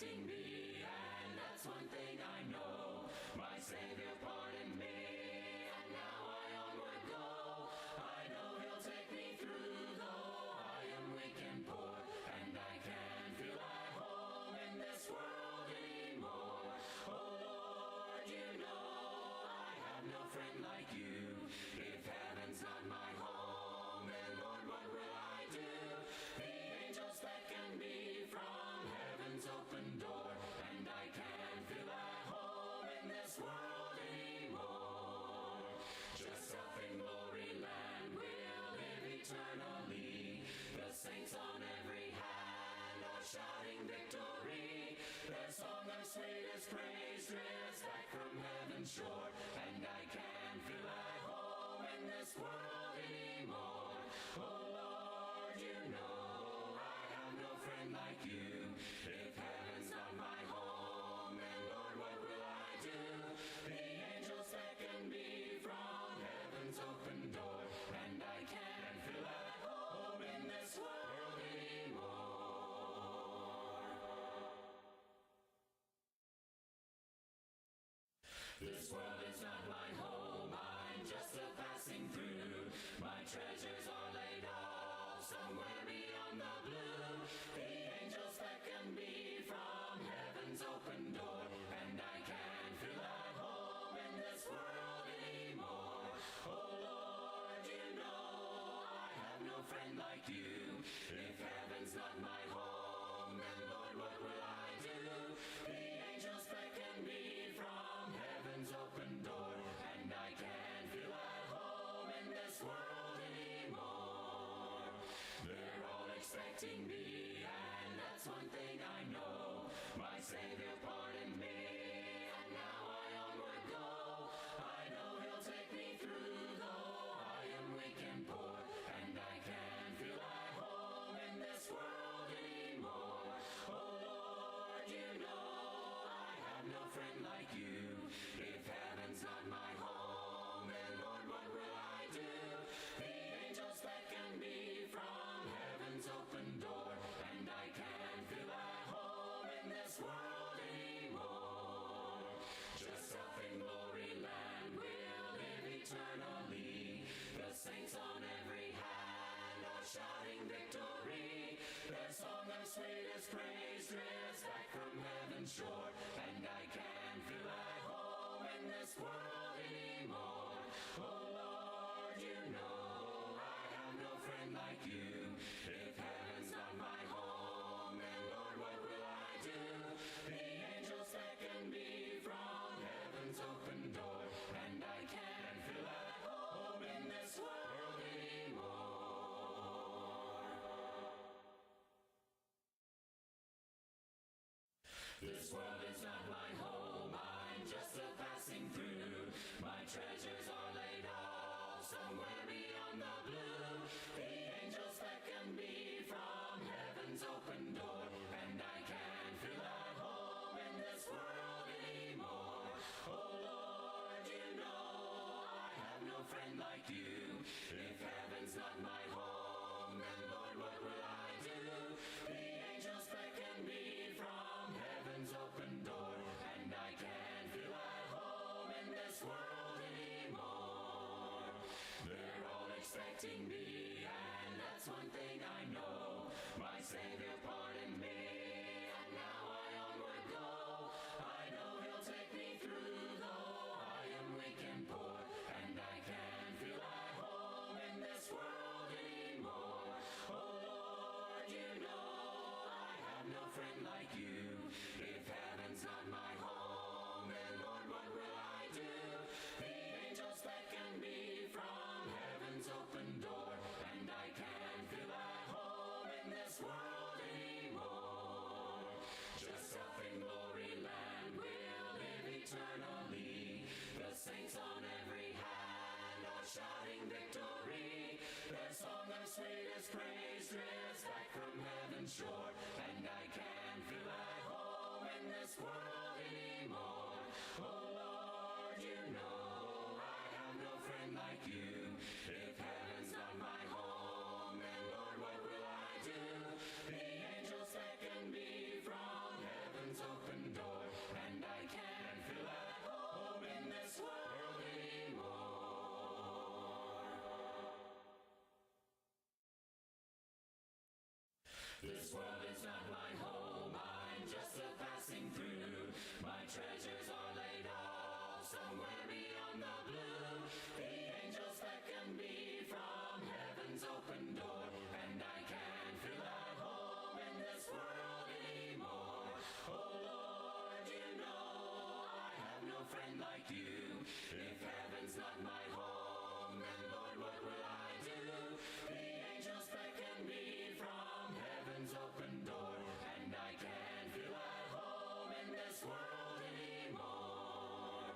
expecting me, and that's one thing I know. My Savior pardoned me, and now I onward go. I know He'll take me through, though I am weak and poor, and I can't feel at home in this world anymore. Oh Lord, you know I have no friend like you. If heaven's not my home, then Lord, what will I do? The angels beckon me from heaven's open door, and I can't feel at home in this world anymore. Just up in glory land we'll live eternally. The saints on every hand are shouting victory. Their song of sweetest praise drifts back from heaven's shore, and I can't feel at home in this world anymore. Oh Lord, you know I have no friend like you. If heaven's not my home, then Lord, what will I do? The angels beckon me from heaven's open door, and I can't feel at home in this world anymore. This world is not my home, I'm just a passing through. My treasures are laid up somewhere beyond the blue. The angels beckon me from heaven's open door, and I can't feel at home in this world anymore. Oh Lord, you know I have no friend like you. If heaven's not my home, then Lord, what will I do? The angels beckon me from heaven's open door, and I can't feel at home in this world anymore. They're all expecting me, and that's one thing I know. My Savior pardoned me, and now I onward go. I know He'll take me through, though I am weak and poor, and I can't feel at home in this world anymore. Oh Lord, you know I have no friend like you. If heaven's not my home, then Lord, what will I do? The angels beckon me from heaven's open door, and I can't feel at home in this world anymore. Just up in glory land we'll live eternally. The saints on every hand are shouting victory. Their song of sweetest praise drifts back from heaven's shore, and I can't feel at home in this world anymore. Oh Lord, you know I have no friend like you. If heaven's not my home, then Lord, what will I do? The angels beckon me from heaven's open door, and I can't feel at home in this world anymore. This world is not my home, I'm just a passing through. My treasures are laid up somewhere beyond the blue. The angels beckon me from heaven's open door, and I can't feel at home in this world anymore. Oh Lord, you know I have no friend like you. If heaven's not my home, then Lord, what will I do? The angels beckon me from heaven's open door, and I can't feel at home in this world anymore. They're all expecting me, and that's one thing I know. My Savior pardoned me, and now I onward go. I know He'll take me through, though I am weak and poor, and I can't feel at home in this world anymore. Oh Lord, you know I have no friend like you. If heaven's not my home, then Lord, what will I do? The angels beckon me from heaven's open door, and I can't feel at home in this world anymore. Just up in glory land we'll live eternally. The saints on every hand are shouting victory. Their song of sweetest praise drifts back from heaven's shore, and I can't feel at home in this world anymore. Oh Lord, you know I have no friend like you. If heaven's not my home, then Lord, what will I do? The angels beckon me from heaven's treasures are laid all somewhere beyond the blue. The angels beckon me from heaven's open door, and I can't feel at home in this world anymore. Oh Lord, you know I have no friend like you. If heaven's not my home, then Lord, what will I do? The angels beckon me from heaven's open door, and I can't feel at home in this world anymore.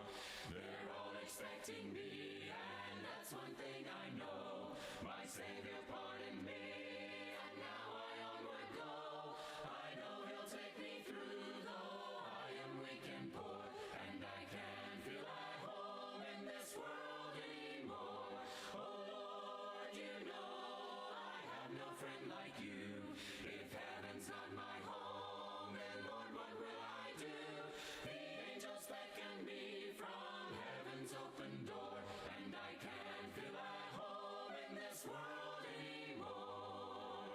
They're all expecting me, and that's one thing I know. My Savior pardoned me, and now I onward go. I know He'll take me through, though I am weak and poor, and I can't feel at home in this world anymore. Oh Lord, you know I have no friend like you. If heaven's not my home, then Lord, what will I do? The angels beckon me from heaven's open door, and I can't feel at home in this world anymore.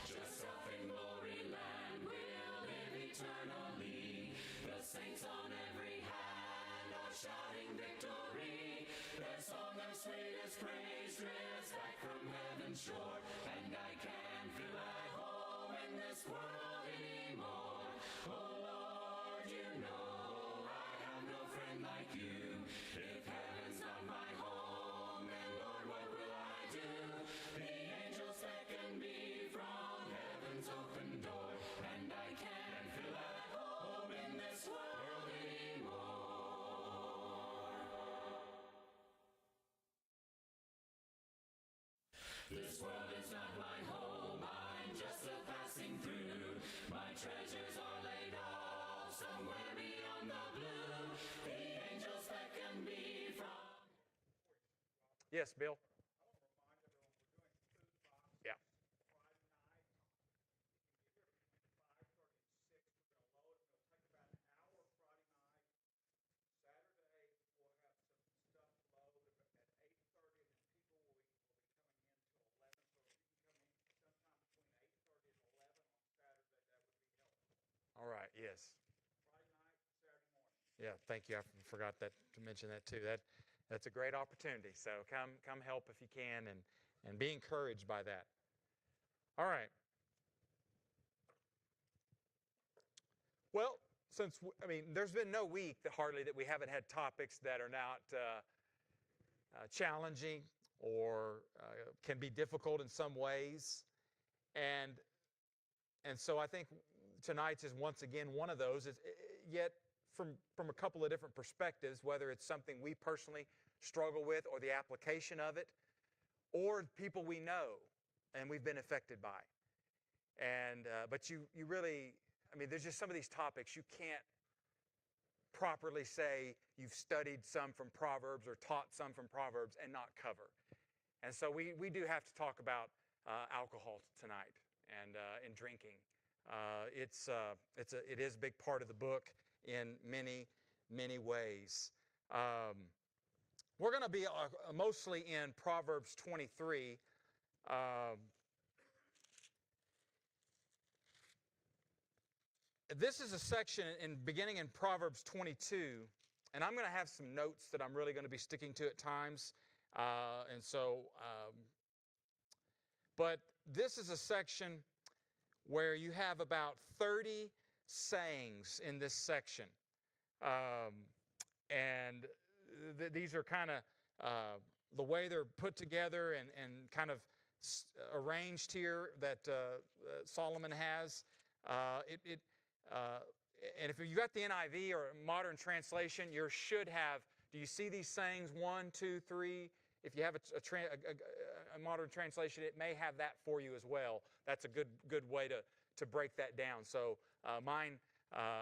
Just up in glory land we'll live eternally. The saints on every hand are shouting victory. Their song of sweetest praise drifts back from heaven's shore, and I can't feel at home in this world anymore. Oh Lord, you know I have no friend like you. If heaven's not my home, then Lord, what will I do? The angels beckon me from heaven's open door, and I can't feel at home in this world anymore. This world is not my home, I'm just a passing through. My treasures are laid all somewhere beyond the blue. The angels beckon me from... Yes, Bill. Yeah. All right. Yes. Yeah. Thank you. I forgot that to mention that too. That's a great opportunity. So come help if you can, and be encouraged by that. All right. Well, there's been no week hardly that we haven't had topics that are not challenging or can be difficult in some ways, and so I think tonight's is once again one of those. Yet from a couple of different perspectives, whether it's something we personally struggle with, or the application of it, or people we know and we've been affected by. And but you really, there's just some of these topics you can't properly say you've studied some from Proverbs or taught some from Proverbs and not cover. And so we do have to talk about alcohol tonight and drinking. It is a big part of the book in many ways. We're going to be mostly in Proverbs 23. This is a section beginning in Proverbs 22, and I'm going to have some notes that I'm really going to be sticking to at times. But this is a section where you have about 30 sayings in this section. These are kind of the way they're put together and kind of arranged here that Solomon has. And if you got the NIV or modern translation, you should have. Do you see these sayings? 1, 2, 3. If you have a modern translation, it may have that for you as well. That's a good way to break that down. So mine,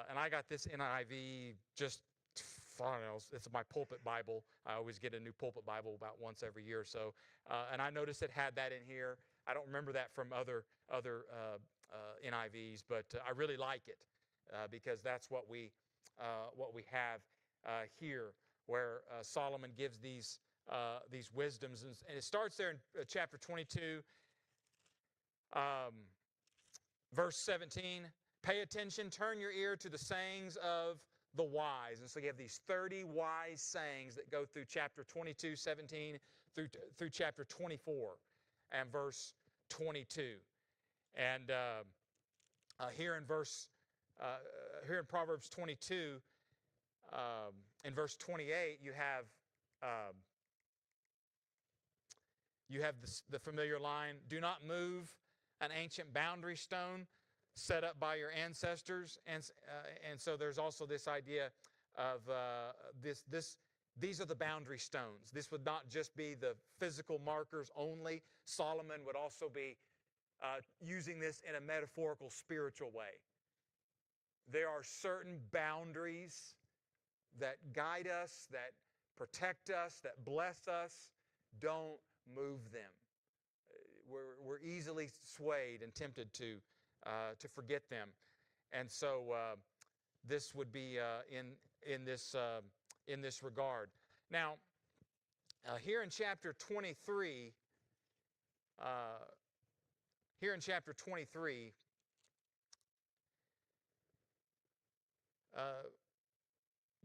and I got this NIV just, I don't know, it's my pulpit Bible. I always get a new pulpit Bible about once every year or so. And I noticed it had that in here. I don't remember that from other NIVs, but I really like it because that's what we have here, where Solomon gives these wisdoms, and it starts there in chapter 22, verse 17. Pay attention, turn your ear to the sayings of the wise. And so you have these 30 wise sayings that go through chapter 22, 17, through chapter 24 and verse 22. And here in Proverbs 22, in verse 28, you have the familiar line, "Do not move an ancient boundary stone set up by your ancestors." And so there's also this idea of these are the boundary stones. This would not just be the physical markers only. Solomon would also be using this in a metaphorical, spiritual way. There are certain boundaries that guide us, that protect us, that bless us. Don't move them. We're easily swayed and tempted to forget them, and so this would be in this regard. Now, here in chapter 23,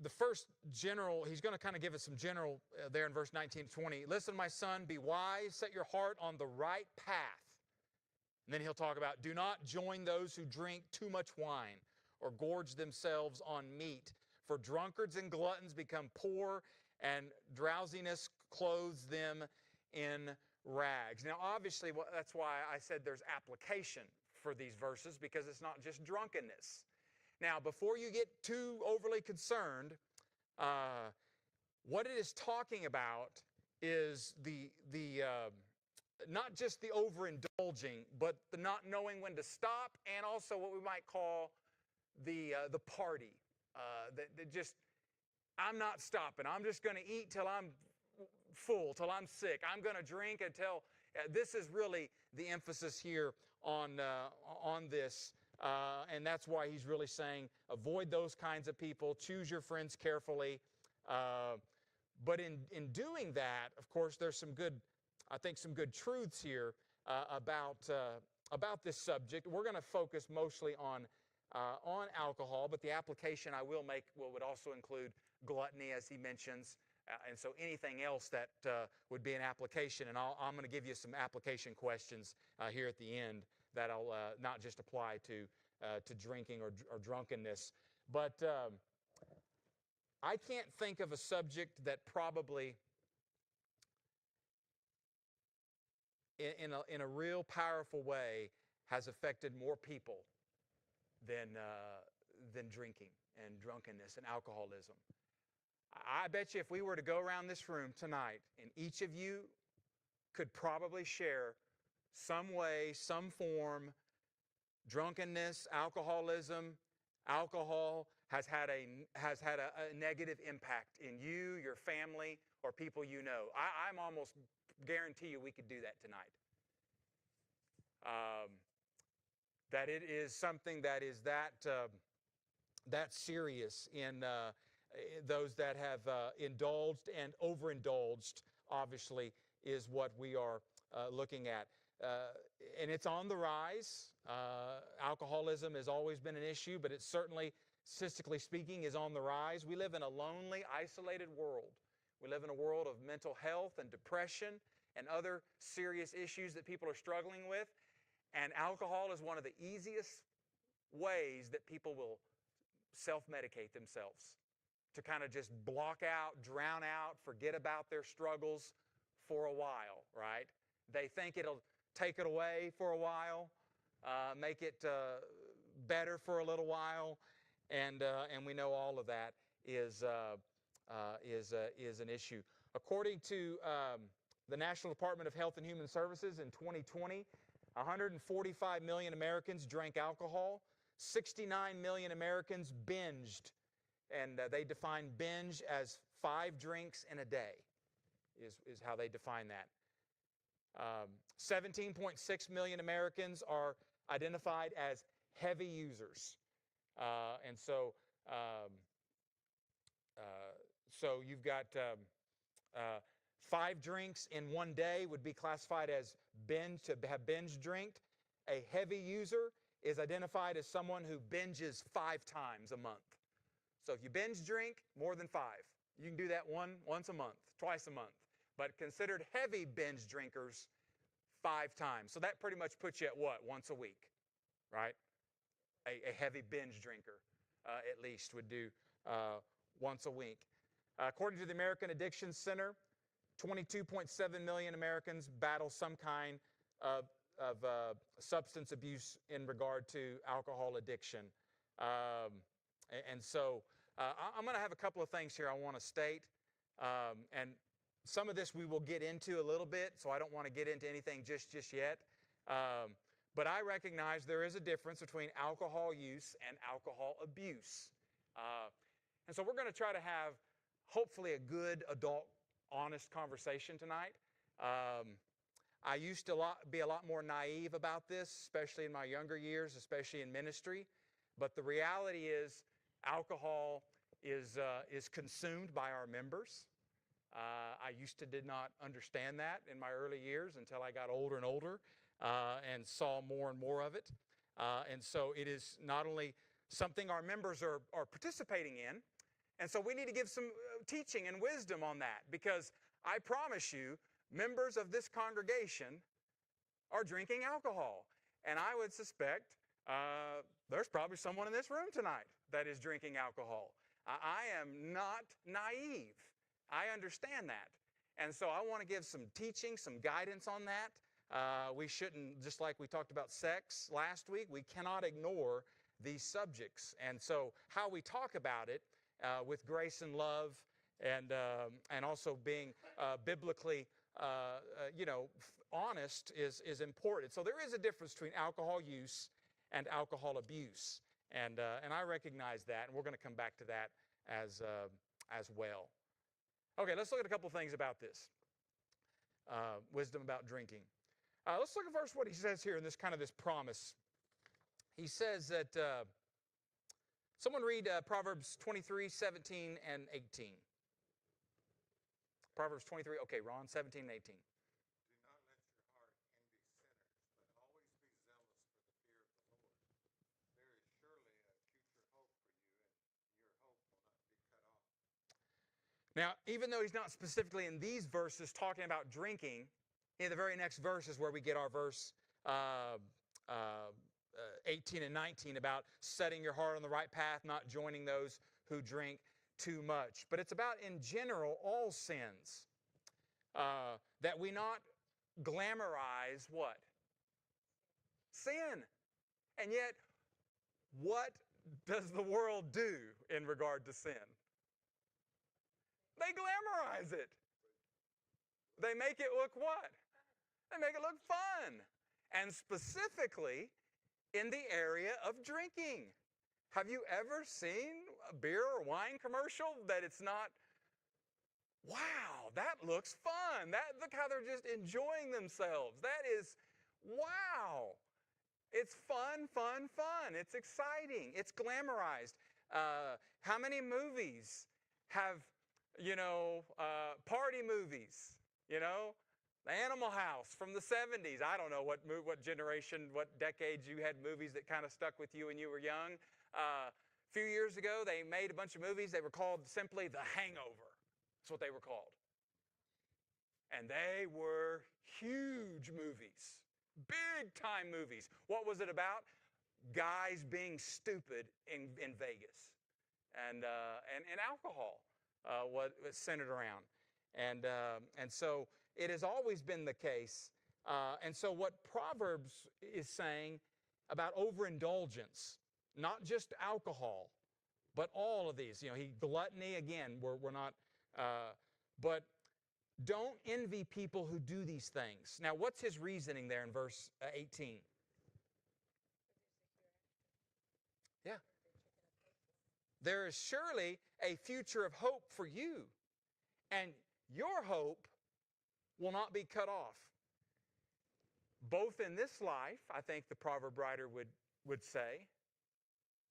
the first general, he's going to kind of give us some general there in verse 19 to 20. "Listen, my son, be wise, set your heart on the right path." And then he'll talk about, "Do not join those who drink too much wine or gorge themselves on meat, for drunkards and gluttons become poor, and drowsiness clothes them in rags." Now, obviously, that's why I said there's application for these verses, because it's not just drunkenness. Now, before you get too overly concerned, what it is talking about is not just the overindulging, but the not knowing when to stop, and also what we might call the party. That just, I'm not stopping. I'm just going to eat till I'm full, till I'm sick. I'm going to drink until. This is really the emphasis here on this. And that's why he's really saying, avoid those kinds of people. Choose your friends carefully. But in doing that, of course, there's some good truths here about this subject. We're going to focus mostly on alcohol, but the application I will make would also include gluttony, as he mentions. And so anything else that would be an application. And I'm going to give you some application questions here at the end that'll not just apply to drinking or drunkenness. But I can't think of a subject that probably in a real powerful way has affected more people than drinking and drunkenness and alcoholism. I bet you if we were to go around this room tonight, and each of you could probably share some way, some form, drunkenness, alcoholism, alcohol has had a negative impact in you, your family, or people you know. I'm almost guarantee you we could do that tonight. That it is something that is that serious in those that have indulged and overindulged, obviously, is what we are looking at. And it's on the rise. Alcoholism has always been an issue, but it certainly, statistically speaking, is on the rise. We live in a lonely, isolated world. We live in a world of mental health and depression and other serious issues that people are struggling with. And alcohol is one of the easiest ways that people will self-medicate themselves, to kind of just block out, drown out, forget about their struggles for a while, right? They think it'll take it away for a while, make it better for a little while, and we know all of that is an issue. According to the National Department of Health and Human Services in 2020, 145 million Americans drank alcohol. 69 million Americans binged, and they define binge as 5 drinks in a day, is how they define that. 17.6 million Americans are identified as heavy users. And so you've got 5 drinks in one day would be classified as binge, to have binge drinked. A heavy user is identified as someone who binges 5 times a month. So if you binge drink, more than 5. You can do that once a month, twice a month. But considered heavy binge drinkers, 5 times. So that pretty much puts you at what? Once a week, right? A heavy binge drinker, at least, would do once a week. According to the American Addiction Center, 22.7 million Americans battle some kind of substance abuse in regard to alcohol addiction. And so I'm going to have a couple of things here I want to state. And some of this we will get into a little bit, so I don't want to get into anything just yet. But I recognize there is a difference between alcohol use and alcohol abuse. And so we're going to try to have, hopefully, a good adult, honest conversation tonight. I used to be a lot more naive about this, especially in my younger years, especially in ministry. But the reality is alcohol is consumed by our members. I did not understand that in my early years until I got older and older and saw more and more of it. And so it is not only something our members are participating in, and so we need to give some teaching and wisdom on that, because I promise you, members of this congregation are drinking alcohol. And I would suspect there's probably someone in this room tonight that is drinking alcohol. I am not naive. I understand that. And so I want to give some teaching, some guidance on that. We shouldn't, just like we talked about sex last week, we cannot ignore these subjects. And so how we talk about it with grace and love, and also being biblically honest is important. So there is a difference between alcohol use and alcohol abuse. And I recognize that, and we're going to come back to that as well. Okay, let's look at a couple things about this. Wisdom about drinking. Let's look at first what he says here in this promise. He says that, someone read Proverbs 23, 17, and 18. Proverbs 23, okay, Ron, 17 and 18. Now, even though he's not specifically in these verses talking about drinking, in the very next verse is where we get our verse 18 and 19 about setting your heart on the right path, not joining those who drink too much. But it's about, in general, all sins, that we not glamorize what? Sin. And yet, what does the world do in regard to sin? They glamorize it. They make it look what? They make it look fun. And specifically in the area of drinking. Have you ever seen a beer or wine commercial that it's not, wow, that looks fun. Look how they're just enjoying themselves. That is, wow. It's fun, fun, fun. It's exciting. It's glamorized. How many movies have party movies, the Animal House from the 70s. I don't know what generation, what decades you had movies that kind of stuck with you when you were young. A few years ago, they made a bunch of movies. They were called simply The Hangover. That's what they were called. And they were huge movies, big-time movies. What was it about? Guys being stupid in Vegas, and alcohol. What was centered around. And so it has always been the case. And so what Proverbs is saying about overindulgence, not just alcohol, but all of these. Gluttony, again, we're not, but don't envy people who do these things. Now, what's his reasoning there in verse 18? Yeah. There is surely a future of hope for you, and your hope will not be cut off. Both in this life, I think the proverb writer would say,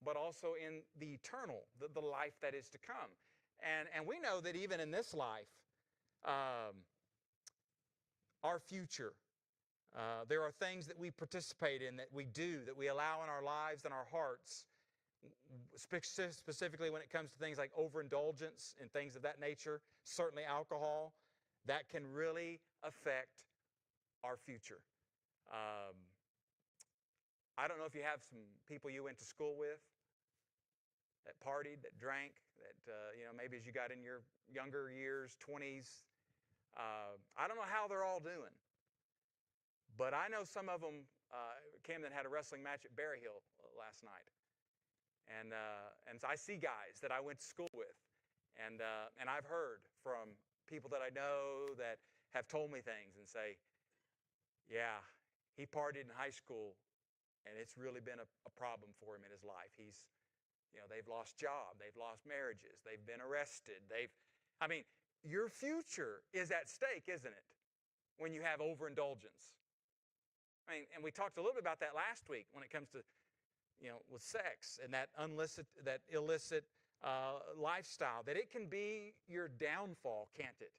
but also in the eternal, the life that is to come. And we know that even in this life, our future, there are things that we participate in, that we do, that we allow in our lives and our hearts, specifically when it comes to things like overindulgence and things of that nature, certainly alcohol, that can really affect our future. Um, I don't know if you have some people you went to school with that partied, that drank, that maybe as you got in your younger years, 20s. I don't know how they're all doing, but I know some of them. Camden had a wrestling match at Berryhill last night, and so I see guys that I went to school with, and I've heard from people that I know that have told me things and say, yeah, he partied in high school, and it's really been a problem for him in his life. They've lost jobs, they've lost marriages, they've been arrested. Your future is at stake, isn't it? When you have overindulgence. And we talked a little bit about that last week when it comes to, with sex and that illicit lifestyle, that it can be your downfall, can't it?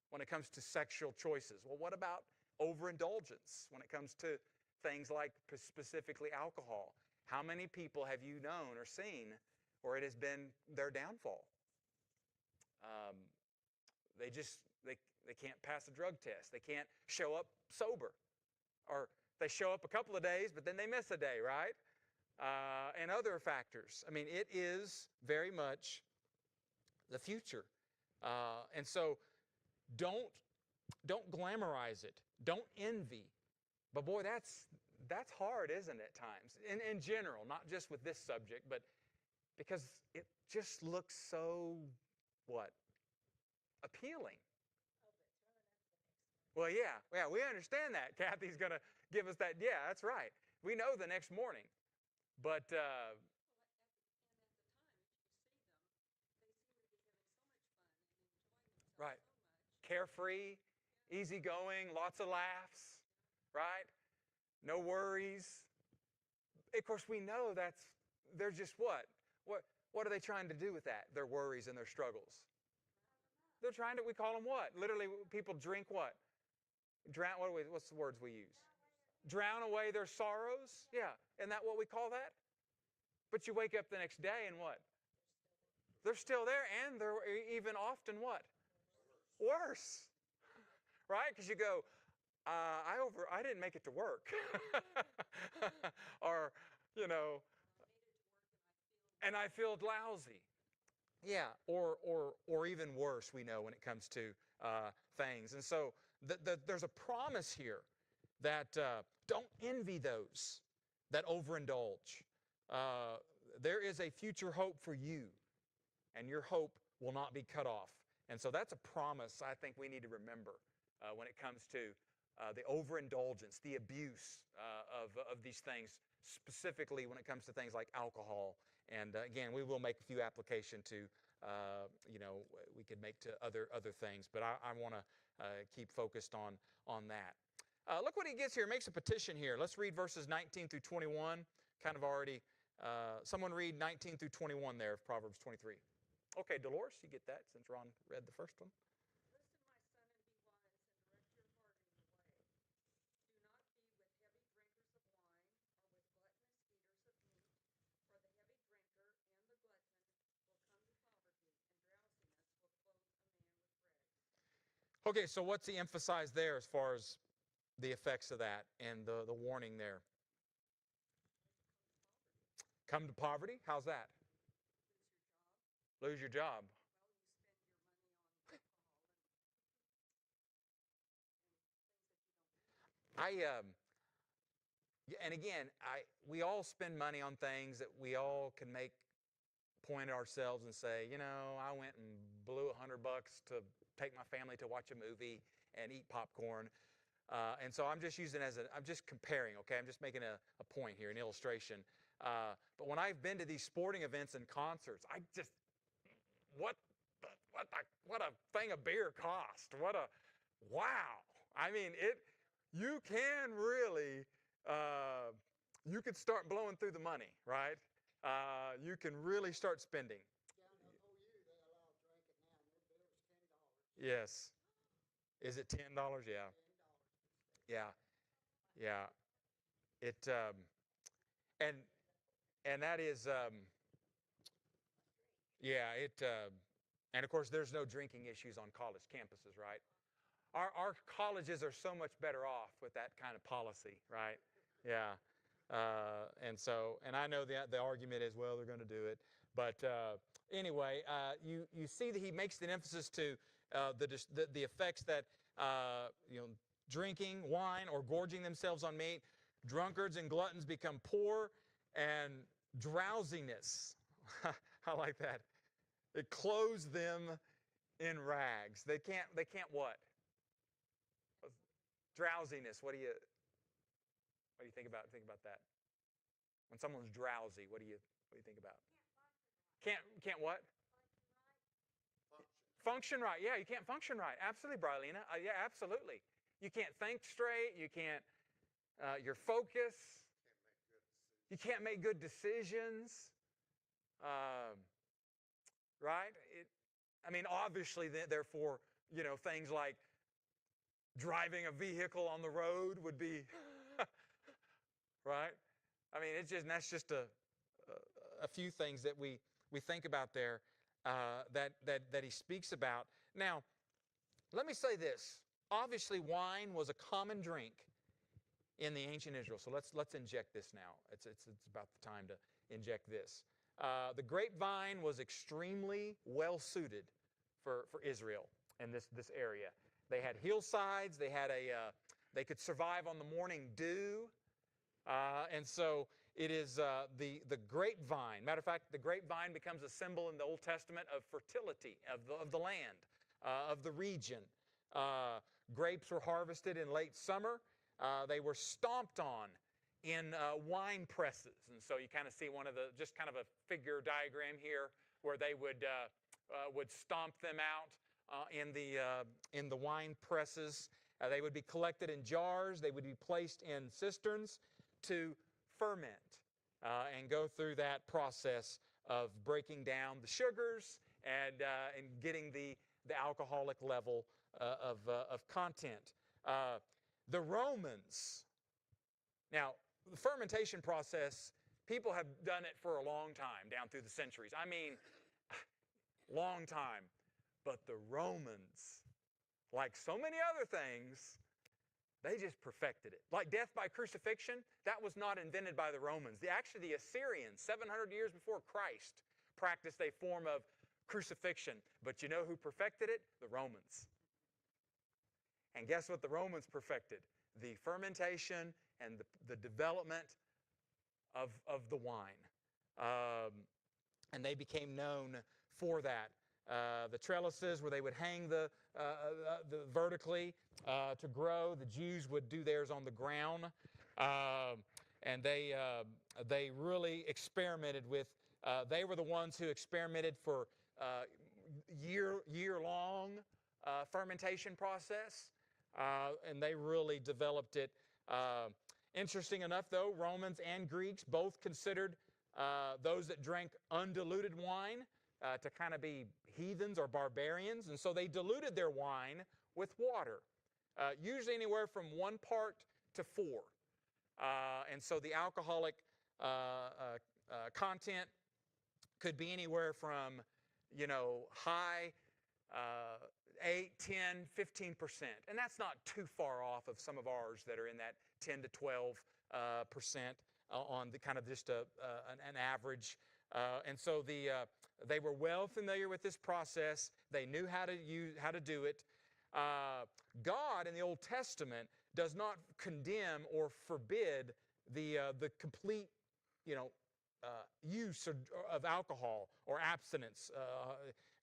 When it comes to sexual choices. Well, what about overindulgence when it comes to things like specifically alcohol? How many people have you known or seen where it has been their downfall? They can't pass a drug test. They can't show up sober. Or they show up a couple of days, but then they miss a day, right? And other factors. It is very much the future. And so don't glamorize it. Don't envy. But boy, that's hard, isn't it, at times? In general, not just with this subject, but because it just looks so, appealing. Well, yeah, we understand that. Kathy's going to give us that. Yeah, that's right. We know the next morning. But right, carefree, easygoing, lots of laughs, right? No worries. Of course, we know they're just what? What are they trying to do with that? Their worries and their struggles. They're trying to, we call them what? Literally, people drink what? What's the words we use? Drown away their sorrows? Yeah, isn't that what we call that? But you wake up the next day and what? They're still there, and they're even often what? Worse. Right? Because you go, I didn't make it to work. Or, and I feel lousy. Yeah, or even worse, we know when it comes to things. And so there's a promise here that don't envy those that overindulge. There is a future hope for you, and your hope will not be cut off. And so that's a promise I think we need to remember when it comes to the overindulgence, the abuse of these things, specifically when it comes to things like alcohol. And again, we will make a few application to, we could make to other things, but I want to keep focused on that. Look what he gets here. He makes a petition here. Let's read verses 19 through 21. Kind of already, someone read 19 through 21 there of Proverbs 23. Okay, Dolores, you get that since Ron read the first one. Okay, so what's he emphasized there as far as the effects of that and the warning there? Come to poverty? How's that? Lose your job. And again, we all spend money on things that we all can point at ourselves and say, I went and blew $100 to take my family to watch a movie and eat popcorn. And so I'm just I'm just comparing, okay? I'm just making a point here, an illustration. But when I've been to these sporting events and concerts, what a thing of beer cost. Wow. You can really, you could start blowing through the money, right? You can really start spending. Yes. Is it $10? Yeah. Yeah. Yeah. It and that is Yeah, and of course, there's no drinking issues on college campuses, right? Our colleges are so much better off with that kind of policy, right? Yeah. And I know the argument is, well, they're going to do it. But anyway, you see that he makes an emphasis to the effects that, drinking wine or gorging themselves on meat, drunkards and gluttons become poor, and drowsiness. I like that. It clothes them in rags. They can't what? Drowsiness. What do you think about that? When someone's drowsy, what do you think about? Can't what? Function right. Yeah, you can't function right. Absolutely, Brilena. Yeah, absolutely. You can't think straight. You can't. Your focus. You can't make good decisions. Um, right? Obviously, therefore, things like driving a vehicle on the road would be right. That's just a few things that we think about there that he speaks about. Now, let me say this. Obviously, wine was a common drink in the ancient Israel. So let's inject this now. It's about the time to inject this. The grapevine was extremely well suited for Israel in this area. They had hillsides. They could survive on the morning dew. And so it is the grapevine. Matter of fact, the grapevine becomes a symbol in the Old Testament of fertility of the land, of the region. Grapes were harvested in late summer. They were stomped on in wine presses. And so you kind of see just kind of a figure diagram here where they would stomp them out in the wine presses. They would be collected in jars. They would be placed in cisterns to ferment and go through that process of breaking down the sugars and getting the alcoholic level of content. The Romans, now the fermentation process, people have done it for a long time, down through the centuries. Long time. But the Romans, like so many other things, they just perfected it. Like death by crucifixion, that was not invented by the Romans. Actually, the Assyrians, 700 years before Christ, practiced a form of crucifixion. But you know who perfected it? The Romans. And guess what the Romans perfected? The fermentation and the development of the wine. And they became known for that. The trellises where they would hang the vertically to grow. The Jews would do theirs on the ground. And they really experimented with, they were the ones who experimented for year-long fermentation process. And they really developed it. Interesting enough, though, Romans and Greeks both considered those that drank undiluted wine to kind of be heathens or barbarians. And so they diluted their wine with water, usually anywhere from 1 part to 4. And so the alcoholic content could be anywhere from, high 8, 10, 15%. And that's not too far off of some of ours that are in that 10 to 12% on the kind of just an average. And so they were well familiar with this process. They knew how to do it. God in the Old Testament does not condemn or forbid the complete, use of alcohol or abstinence.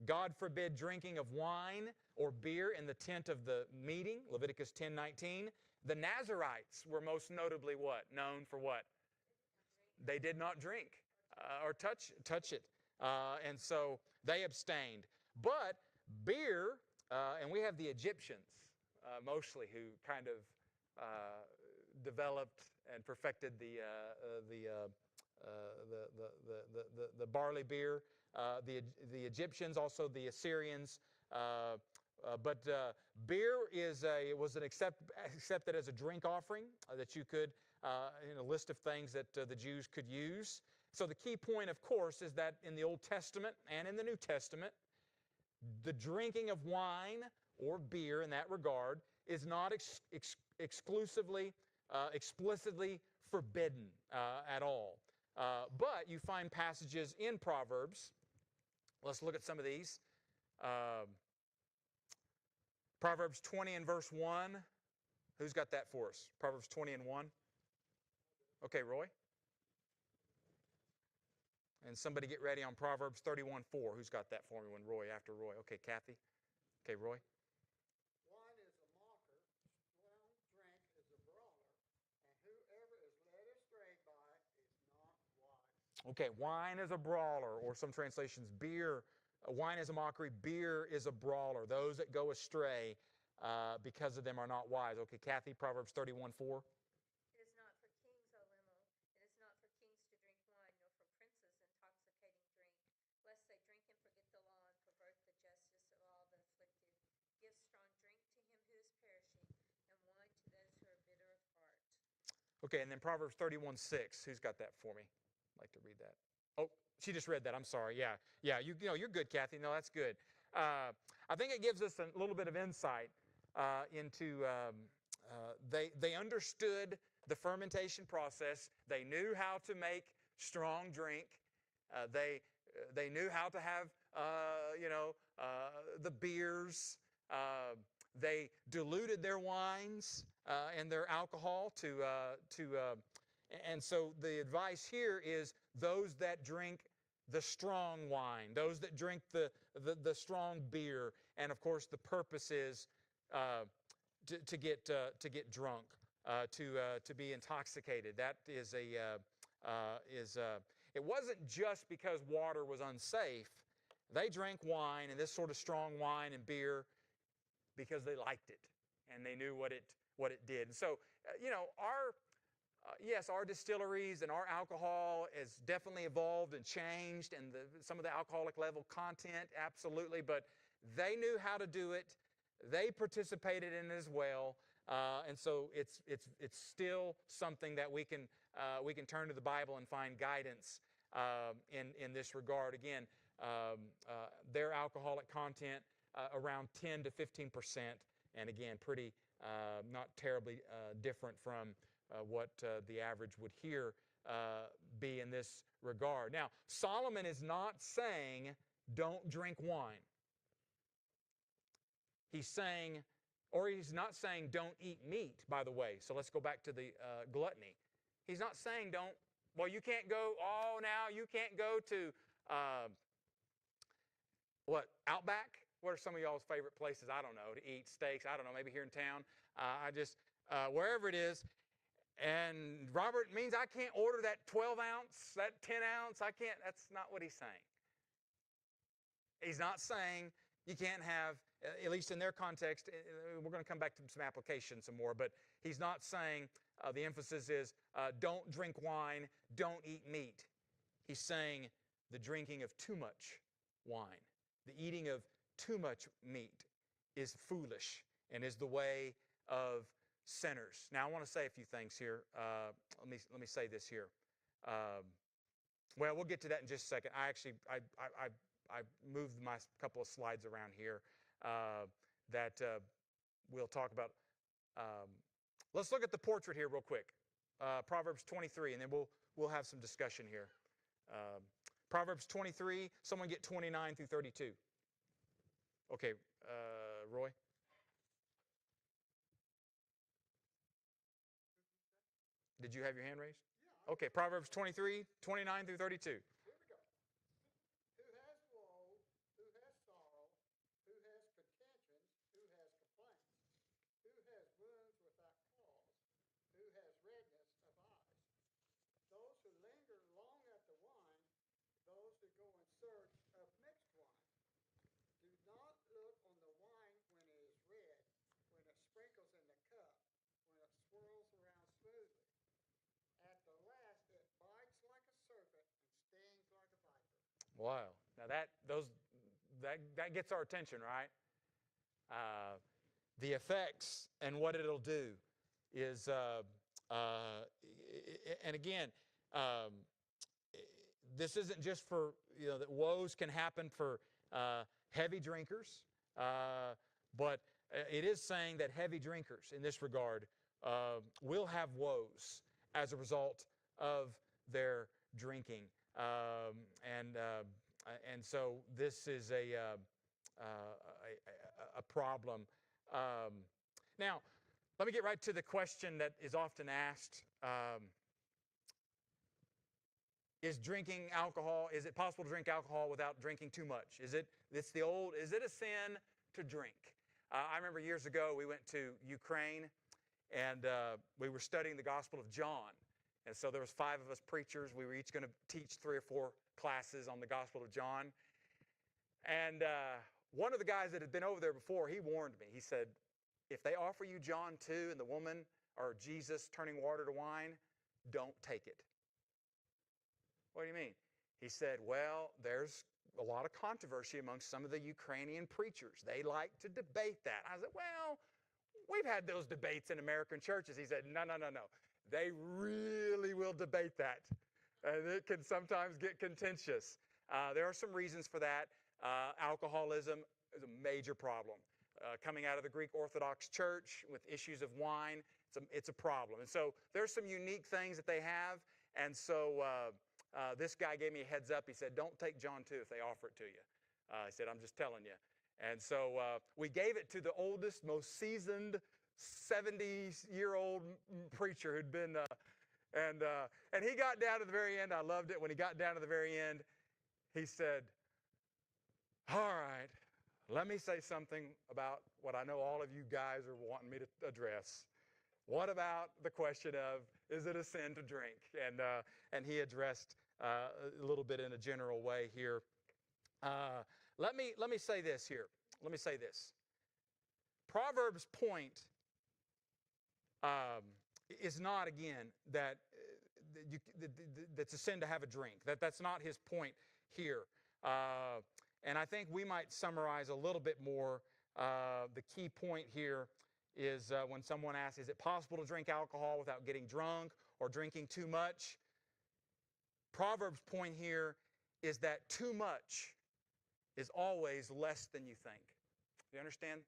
God forbid drinking of wine or beer in the tent of the meeting, Leviticus 10:19. The Nazarites were most notably what? Known for what? They did not drink or touch it. And so they abstained. But beer, and we have the Egyptians mostly who kind of developed and perfected the barley beer. The Egyptians, also the Assyrians. But beer was accepted as a drink offering that you could, in a list of things that the Jews could use. So the key point, of course, is that in the Old Testament and in the New Testament, the drinking of wine or beer in that regard is not exclusively, explicitly forbidden at all. But you find passages in Proverbs. Let's look at some of these. Proverbs 20 and verse 1. Who's got that for us? Proverbs 20 and 1. Okay, Roy. And somebody get ready on Proverbs 31:4. Who's got that for me when Roy, after Roy? Okay, Kathy. Okay, Roy. Wine is a mocker, strong drink is a brawler, and whoever is led astray by it is not wise. Okay, wine is a brawler, or some translations, beer. Wine is a mockery, beer is a brawler. Those that go astray because of them are not wise. Okay, Kathy, Proverbs 31:4. It is not for kings, O Lemuel. It is not for kings to drink wine, nor for princes intoxicating drink, lest they drink and forget the law and pervert the justice of all the afflicted. Give strong drink to him who is perishing, and wine to those who are bitter of heart. Okay, and then Proverbs 31:6. Who's got that for me? I'd like to read that. Oh, she just read that. I'm sorry. Yeah. You know, you're good, Kathy. No, that's good. I think it gives us a little bit of insight into. They understood the fermentation process. They knew how to make strong drink. They knew how to have the beers. They diluted their wines and their alcohol and so the advice here is those that drink the strong wine, those that drink the strong beer, and of course the purpose is to get drunk, to be intoxicated. That is it wasn't just because water was unsafe. They drank wine, and this sort of strong wine and beer, because they liked it and they knew what it did. And so, our distilleries and our alcohol has definitely evolved and changed, and some of the alcoholic level content, absolutely, but they knew how to do it. They participated in it as well, and so it's still something that we can turn to the Bible and find guidance in this regard. Again, their alcoholic content around 10 to 15%, and again, pretty not terribly different from what the average would here be in this regard. Now, Solomon is not saying don't drink wine. He's not saying don't eat meat, by the way. So let's go back to the gluttony. He's not saying you can't go, now you can't go to, Outback? What are some of y'all's favorite places, I don't know, to eat steaks? I don't know, maybe here in town. Wherever it is. And Robert, means I can't order that 12 ounce, that 10 ounce. I can't. That's not what he's saying. He's not saying you can't have, at least in their context, we're going to come back to some application some more, but he's not saying, the emphasis is don't drink wine, don't eat meat. He's saying the drinking of too much wine, the eating of too much meat is foolish and is the way of sinners. Now, I want to say a few things here. Let me say this here. We'll get to that in just a second. I moved my couple of slides around here that we'll talk about. Let's look at the portrait here real quick. Proverbs 23, and then we'll have some discussion here. Proverbs 23. Someone get 29 through 32. Okay, Roy. Did you have your hand raised? Yeah. Okay, Proverbs 23, 29 through 32. Here we go. Who has woe? Who has sorrow? Who has contentions? Who has complaints? Who has wounds without cause? Who has redness of eyes? Those who linger long at the wine, those who go in search of mixed wine. Do not look on the wine when it is red, when it sprinkles in the cup, when it swirls around smoothly. At the last, it bites like a serpent and stings like a viper. Wow. Now that gets our attention, right? The effects and what it'll do is, and again, this isn't just for, that woes can happen for heavy drinkers, but it is saying that heavy drinkers in this regard will have woes as a result of their drinking. And so this is a problem. Now, let me get right to the question that is often asked. Is drinking alcohol, is it possible to drink alcohol without drinking too much? Is it a sin to drink? I remember years ago we went to Ukraine and we were studying the Gospel of John. And so there was 5 of us preachers. We were each going to teach 3 or 4 classes on the Gospel of John. And one of the guys that had been over there before, he warned me. He said, if they offer you John 2 and the woman or Jesus turning water to wine, don't take it. What do you mean? He said, well, there's a lot of controversy amongst some of the Ukrainian preachers. They like to debate that. I said, well, we've had those debates in American churches. He said, no. They really will debate that. And it can sometimes get contentious. There are some reasons for that. Alcoholism is a major problem. Coming out of the Greek Orthodox Church with issues of wine, it's a problem. And so there's some unique things that they have. And so this guy gave me a heads up. He said, don't take John 2 if they offer it to you. He said, I'm just telling you. And so we gave it to the oldest, most seasoned 70-year-old preacher who'd been, and he got down to the very end. I loved it. When he got down to the very end, he said, all right, let me say something about what I know all of you guys are wanting me to address. What about the question of, is it a sin to drink? And he addressed a little bit in a general way here. Let me say this here. Let me say this. Proverbs' point is not, again, that that's a sin to have a drink. That's not his point here. And I think we might summarize a little bit more. The key point here is when someone asks, is it possible to drink alcohol without getting drunk or drinking too much? Proverbs' point here is that too much is always less than you think. Do you understand?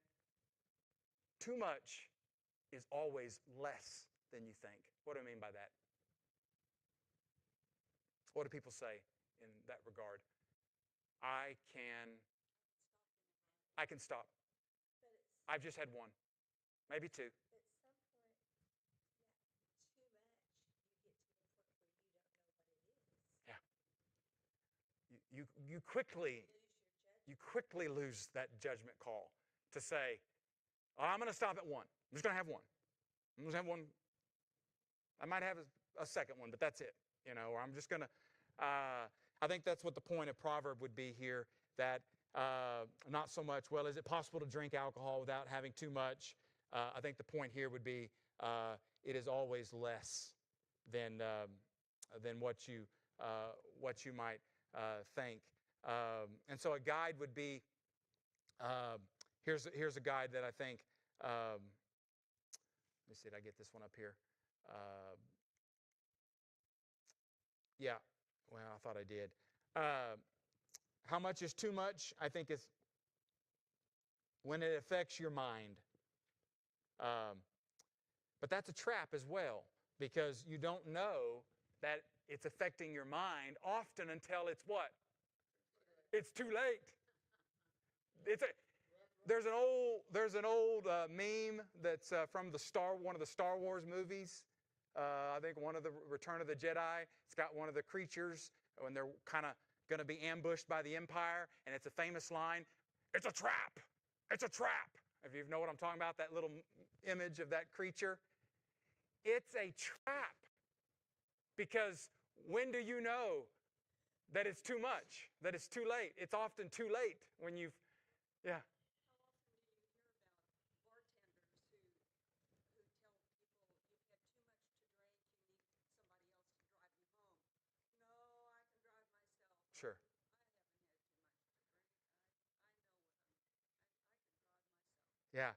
Too much is always less than you think. What do I mean by that? What do people say in that regard? I can stop. I've just had one, maybe 2. You quickly lose that judgment call to say, oh, I'm going to stop at 1. I'm just going to have 1. I'm just going to have 1. I might have a second one, but that's it. Or I'm just going to, I think that's what the point of proverb would be here, that not so much, well, is it possible to drink alcohol without having too much? I think the point here would be it is always less than what you might think. And so a guide would be, here's a guide that I think, let me see, did I get this one up here? Yeah, well, I thought I did. How much is too much? I think it's when it affects your mind. But that's a trap as well, because you don't know that it's affecting your mind often until it's what? It's too late. There's an old meme that's from one of the Star Wars movies. I think one of the Return of the Jedi. It's got one of the creatures when they're kind of going to be ambushed by the Empire, and it's a famous line, "It's a trap! It's a trap!" If you know what I'm talking about, that little image of that creature. It's a trap. Because when do you know that it's too much, that it's too late? It's often too late when you've, yeah. Sure. Yeah.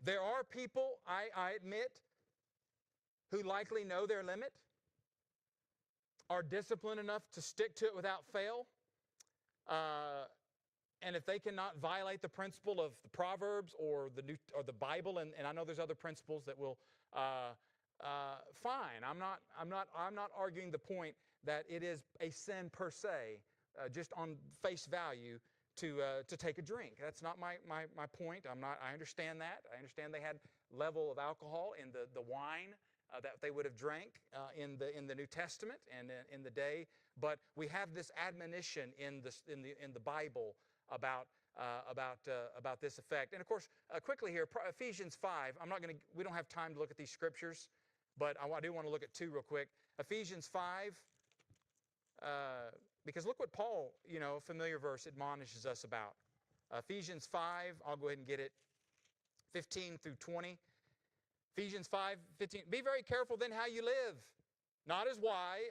There are people, I admit, who likely know their limit. are disciplined enough to stick to it without fail, and if they cannot violate the principle of the Proverbs or the Bible, and I know there's other principles that will, fine. I'm not arguing the point that it is a sin per se, just on face value to take a drink. That's not my point. I understand that. I understand they had level of alcohol in the wine that they would have drank in the New Testament and in the day. But we have this admonition in the Bible about this effect. And of course, quickly here, Ephesians 5. We don't have time to look at these scriptures, but I do want to look at two real quick. Ephesians 5. Because look what Paul, a familiar verse, admonishes us about. Ephesians 5, I'll go ahead and get it, 15 through 20. Ephesians 5, 15. Be very careful then how you live. Not as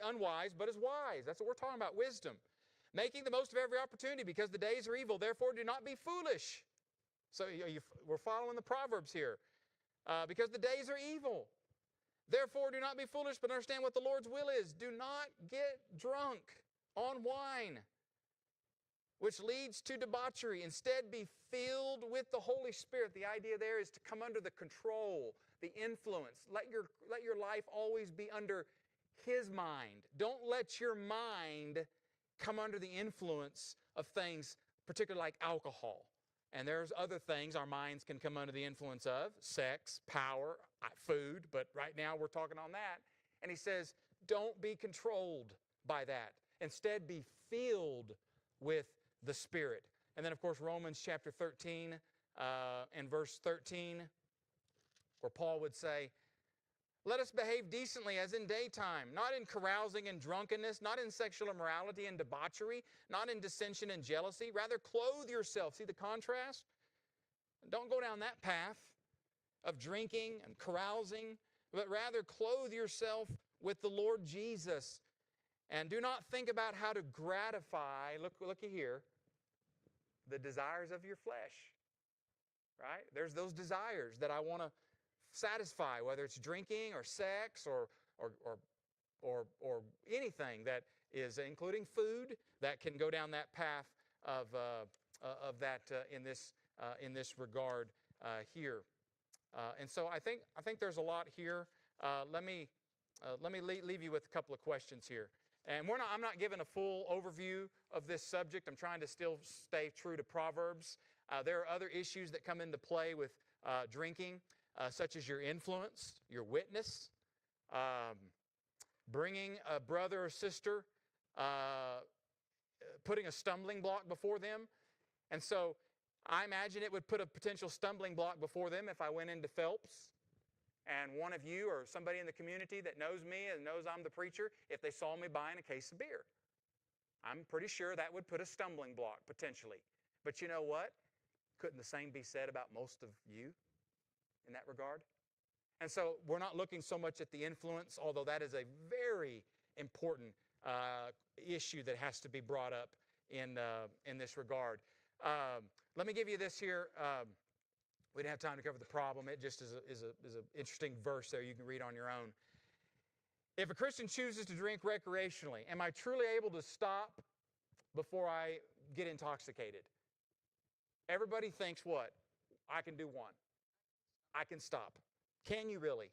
unwise, but as wise. That's what we're talking about, wisdom. Making the most of every opportunity because the days are evil. Therefore, do not be foolish. So we're following the Proverbs here. Because the days are evil. Therefore, do not be foolish, but understand what the Lord's will is. Do not get drunk on wine, which leads to debauchery. Instead, be filled with the Holy Spirit. The idea there is to come under the control, the influence. Let your life always be under His mind. Don't let your mind come under the influence of things, particularly like alcohol. And there's other things our minds can come under the influence of: sex, power, food. But right now we're talking on that. And he says, don't be controlled by that. Instead, be filled with the Spirit. And then, of course, Romans chapter 13 and verse 13, where Paul would say, let us behave decently as in daytime, not in carousing and drunkenness, not in sexual immorality and debauchery, not in dissension and jealousy. Rather, clothe yourself. See the contrast? Don't go down that path of drinking and carousing, but rather clothe yourself with the Lord Jesus. And do not think about how to gratify, looky here, the desires of your flesh. Right? There's those desires that I want to satisfy, whether it's drinking or sex or anything that is, including food, that can go down that path of that in this regard here. And so I think there's a lot here. Let me leave you with a couple of questions here. And I'm not giving a full overview of this subject. I'm trying to still stay true to Proverbs. There are other issues that come into play with drinking, such as your influence, your witness, bringing a brother or sister, putting a stumbling block before them. And so I imagine it would put a potential stumbling block before them if I went into Phelps and one of you or somebody in the community that knows me and knows I'm the preacher, if they saw me buying a case of beer. I'm pretty sure that would put a stumbling block, potentially. But you know what? Couldn't the same be said about most of you in that regard? And so we're not looking so much at the influence, although that is a very important issue that has to be brought up in this regard. Let me give you this here. We didn't have time to cover the problem. It just is an interesting verse there you can read on your own. If a Christian chooses to drink recreationally, am I truly able to stop before I get intoxicated? Everybody thinks what? I can do one. I can stop. Can you really?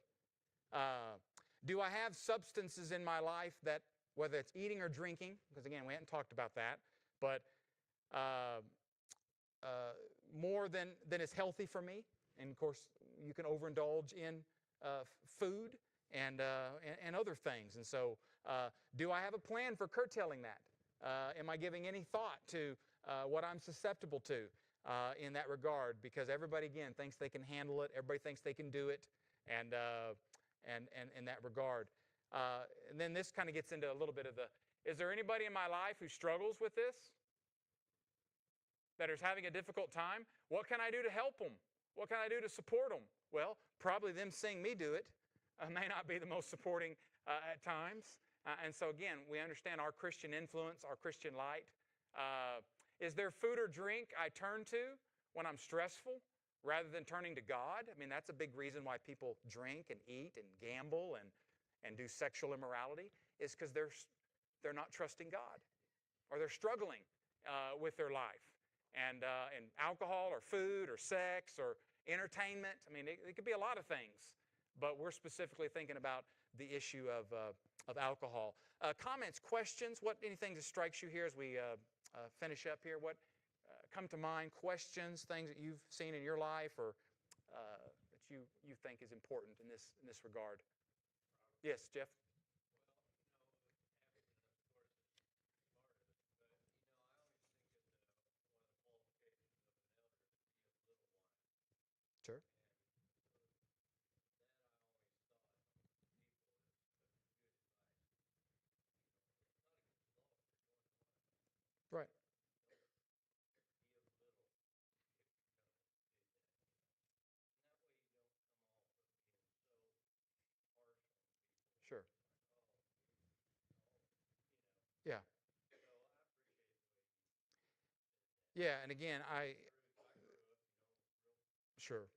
Do I have substances in my life that, whether it's eating or drinking, because again, we hadn't talked about that, but more than is healthy for me? And of course, you can overindulge in food and other things. And so, do I have a plan for curtailing that? Am I giving any thought to what I'm susceptible to in that regard? Because everybody, again, thinks they can handle it. Everybody thinks they can do it, and in that regard. And then this kind of gets into a little bit of is there anybody in my life who struggles with this? That is having a difficult time? What can I do to help them? What can I do to support them? Well, probably them seeing me do it may not be the most supporting at times. And so again, we understand our Christian influence, our Christian light. Is there food or drink I turn to when I'm stressful rather than turning to God? I mean, that's a big reason why people drink and eat and gamble and do sexual immorality, is because they're they're not trusting God, or they're struggling with their life. And alcohol or food or sex or entertainment, I mean, it could be a lot of things. But we're specifically thinking about the issue of alcohol. Comments, questions, anything that strikes you here as we finish up here? What come to mind? Questions, things that you've seen in your life or that you think is important in this regard? Yes, Jeff? Sure. Right. Sure. Yeah. Yeah, and again, sure.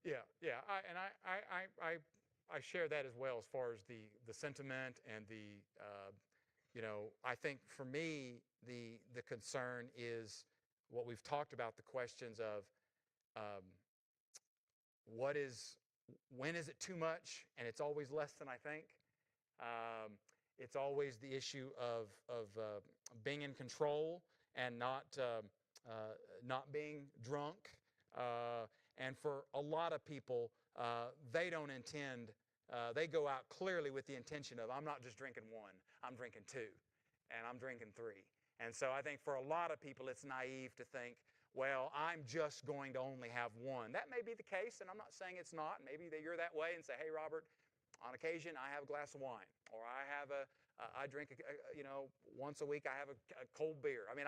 Yeah, yeah, I share that as well as far as the sentiment and I think for me the concern is what we've talked about, the questions of um, what is when is it too much, and it's always less than I think. Um, it's always the issue of being in control and not being drunk. And for a lot of people, they don't intend. They go out clearly with the intention of, I'm not just drinking one, I'm drinking two, and I'm drinking three. And so I think for a lot of people, it's naive to think, well, I'm just going to only have one. That may be the case, and I'm not saying it's not. Maybe that you're that way and say, hey, Robert, on occasion, I have a glass of wine, or I drink, once a week I have a cold beer. I mean,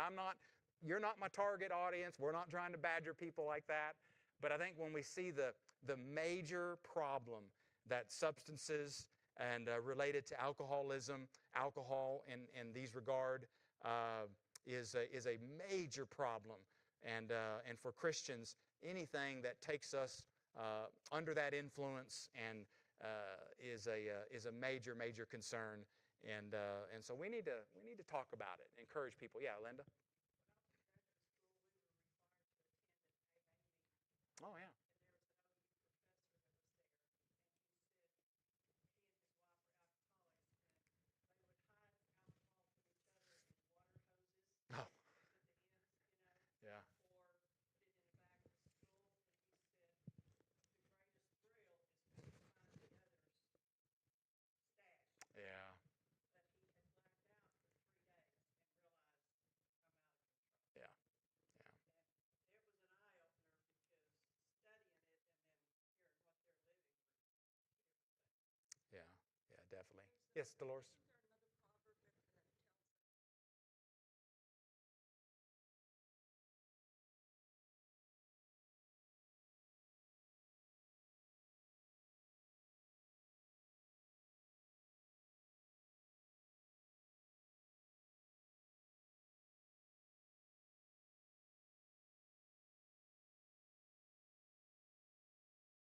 you're not my target audience. We're not trying to badger people like that. But I think when we see the major problem that substances and related to alcoholism, alcohol in these regard is a major problem. And for Christians, anything that takes us under that influence and is a major concern, and so we need to talk about it, encourage people. Yeah, Linda. Oh yeah. Oh yeah. Yeah. Yeah. Yeah. Yeah. Yeah. Definitely. Yes, Dolores.